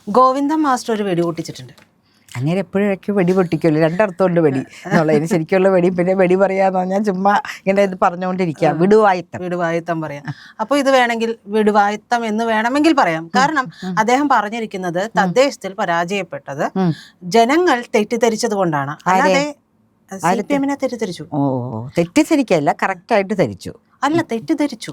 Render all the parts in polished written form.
Govindan master ഒരു വെടി പൊട്ടിച്ചിട്ടുണ്ട്. അങ്ങനെ എപ്പോഴൊക്കെ വെടി പൊട്ടിക്കുമല്ലോ, രണ്ടർത്ഥമുണ്ട് വെടി എന്നുള്ളതിന്. ശരിക്കുള്ള വെടി പിന്നെ വെടി പറയാന്ന് പറഞ്ഞാൽ ചുമ്മാ ഇങ്ങനെ ഇത് പറഞ്ഞുകൊണ്ടിരിക്കുക, വിടുവായുത്തം പറയാം. അപ്പോൾ ഇത് വേണമെങ്കിൽ വിടുവായുത്തം എന്ന് വേണമെങ്കിൽ പറയാം. കാരണം അദ്ദേഹം പറഞ്ഞിരിക്കുന്നത് തദ്ദേശത്തിൽ പരാജയപ്പെട്ടത് ജനങ്ങൾ തെറ്റിദ്ധരിച്ചത് കൊണ്ടാണ്. അല്ലാതെ CPM-നെ തെറ്റിദ്ധരിച്ചു. തെറ്റിദ്ധരിക്കല്ല, കറക്റ്റായിട്ട് ധരിച്ചു. അല്ല, തെറ്റിദ്ധരിച്ചു.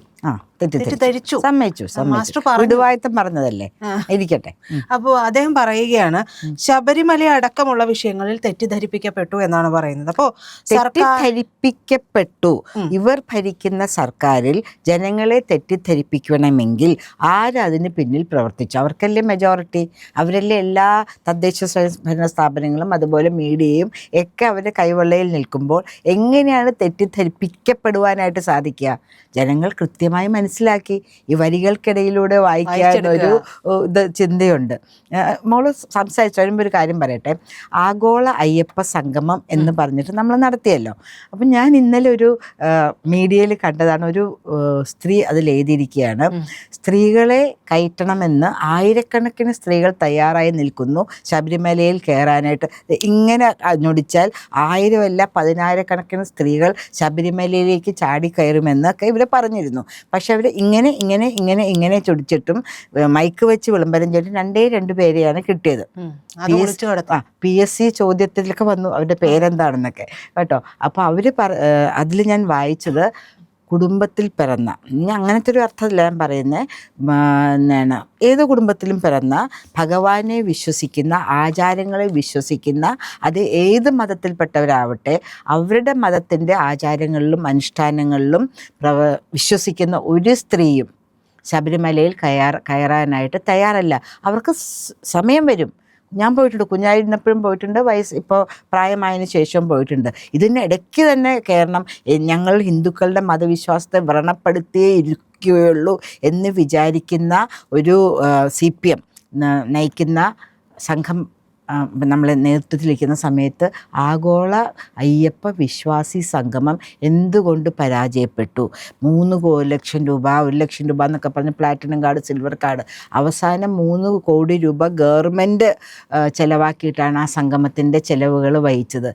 വിടുവായത്തം പറഞ്ഞതല്ലേ, ഇരിക്കട്ടെ. അപ്പോൾ അദ്ദേഹം പറയുകയാണ് ശബരിമല അടക്കമുള്ള വിഷയങ്ങളിൽ തെറ്റിദ്ധരിപ്പിക്കപ്പെട്ടു എന്നാണ് പറയുന്നത്. അപ്പോൾ തെറ്റിദ്ധരിപ്പിക്കപ്പെട്ടു. ഇവർ ഭരിക്കുന്ന സർക്കാരിൽ ജനങ്ങളെ തെറ്റിദ്ധരിപ്പിക്കണമെങ്കിൽ ആരതിന് പിന്നിൽ പ്രവർത്തിച്ചു? അവർക്കല്ലേ മെജോറിറ്റി, അവരല്ലേ എല്ലാ തദ്ദേശ സ്വയംഭരണ സ്ഥാപനങ്ങളും അതുപോലെ മീഡിയയും ഒക്കെ അവരുടെ കൈവെള്ളയിൽ നിൽക്കുമ്പോൾ എങ്ങനെയാണ് തെറ്റിദ്ധരിപ്പിക്കപ്പെടുവാനായിട്ട് സാധിക്കുക? ജനങ്ങൾ കൃത്യമായി മനസ്സിലാക്കി. ഈ വരികൾക്കിടയിലൂടെ വായിക്കാനൊരു ഇത് ചിന്തയുണ്ട്. മോള് സംസാരിച്ചു വരുമ്പോൾ ഒരു കാര്യം പറയട്ടെ. ആഗോള അയ്യപ്പ സംഗമം എന്ന് പറഞ്ഞിട്ട് നമ്മൾ നടത്തിയല്ലോ. അപ്പം ഞാൻ ഇന്നലെ ഒരു മീഡിയയിൽ കണ്ടതാണ്, ഒരു സ്ത്രീ അതിൽ എഴുതിയിരിക്കുകയാണ്, സ്ത്രീകളെ കയറ്റണമെന്ന് ആയിരക്കണക്കിന് സ്ത്രീകൾ തയ്യാറായി നിൽക്കുന്നു ശബരിമലയിൽ കയറാനായിട്ട്. ഇങ്ങനെ ഞൊടിച്ചാൽ 1000 അല്ല 10,000 സ്ത്രീകൾ ശബരിമലയിലേക്ക് ചാടിക്കയറുമെന്നൊക്കെ ഇവർ പറഞ്ഞിരുന്നു. പക്ഷെ അവർ ഇങ്ങനെ ചൊടിച്ചിട്ടും മൈക്ക് വെച്ച് വിളംബരം ചെയ്തിട്ട് 2 പേരെയാണ് കിട്ടിയത്. PSC ചോദ്യത്തിലൊക്കെ വന്നു അവരുടെ പേരെന്താണെന്നൊക്കെ കേട്ടോ. അപ്പോൾ അവർ അതിൽ ഞാൻ വായിച്ചത് കുടുംബത്തിൽ പിറന്ന, ഇനി അങ്ങനത്തെ ഒരു അർത്ഥമല്ല ഞാൻ പറയുന്നത്, എന്താണ്, ഏത് കുടുംബത്തിലും പിറന്ന ഭഗവാനെ വിശ്വസിക്കുന്ന, ആചാരങ്ങളെ വിശ്വസിക്കുന്ന, അത് ഏത് മതത്തിൽപ്പെട്ടവരാവട്ടെ അവരുടെ മതത്തിൻ്റെ ആചാരങ്ങളിലും അനുഷ്ഠാനങ്ങളിലും വിശ്വസിക്കുന്ന ഒരു സ്ത്രീയും ശബരിമലയിൽ കയറാനായിട്ട് തയ്യാറല്ല. അവർക്ക് സമയം വരും. ഞാൻ പോയിട്ടുണ്ട്, കുഞ്ഞായിരുന്നപ്പോഴും പോയിട്ടുണ്ട്, ഇപ്പോൾ പ്രായമായതിനു ശേഷം പോയിട്ടുണ്ട്. ഇതിനിടയ്ക്ക് തന്നെ കയറണം, ഞങ്ങൾ ഹിന്ദുക്കളുടെ മതവിശ്വാസത്തെ വ്രണപ്പെടുത്തിയേ ഇരിക്കുകയുള്ളൂ എന്ന് വിചാരിക്കുന്ന ഒരു CPM നയിക്കുന്ന സംഘം നമ്മളെ നേതൃത്വത്തിലിരിക്കുന്ന സമയത്ത് ആഗോള അയ്യപ്പ വിശ്വാസി സംഗമം എന്തുകൊണ്ട് പരാജയപ്പെട്ടു? 3 ലക്ഷം രൂപ, 1 ലക്ഷം രൂപ എന്നൊക്കെ പറഞ്ഞ് പ്ലാറ്റിനം കാർഡ്, സിൽവർ കാർഡ്, അവസാനം 3 കോടി രൂപ ഗവൺമെൻറ് ചിലവാക്കിയിട്ടാണ് ആ സംഗമത്തിൻ്റെ ചിലവുകൾ വഹിച്ചത്.